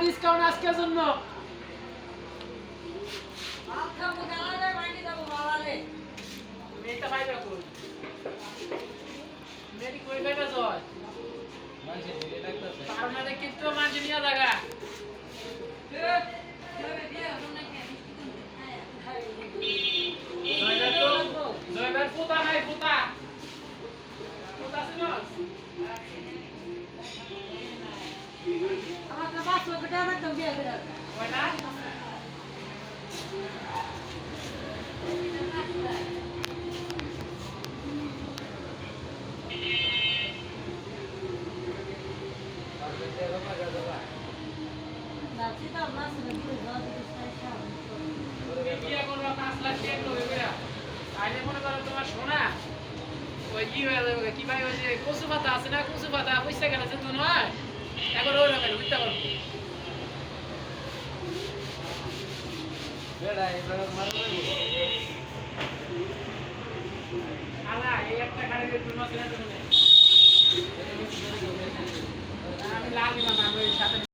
Discount আজকের জন্য। মেয়েটা পাইবে কই? মেয়েটি কই পাইবে জয়? তার মানে কিন্তু মাঝে নিয়ে জায়গা। জয়বার পুতা নাই পুতা। পুতা ছিল? আমার তো 5 লক্ষ টাকা তো বিয়ে করে দাও। কয়টা? না চিন্তা মাছ বিয়ে দাও দিতে বিয়ে করবা 5 লাখ টাকা করে কইরা। তাইলে মনে করো তোমার সোনা ওই কি হয়ে যাবে কি ভাই ওই যে কচু পাতা আছে না কচু পাতা পয়সা গেলে যে দুন হয় এখন ওই রকম বুঝতে পারবো আলা এই একটা গাড়ি দিয়ে দুন মাস না আমি লাল দিলাম আমি সাথে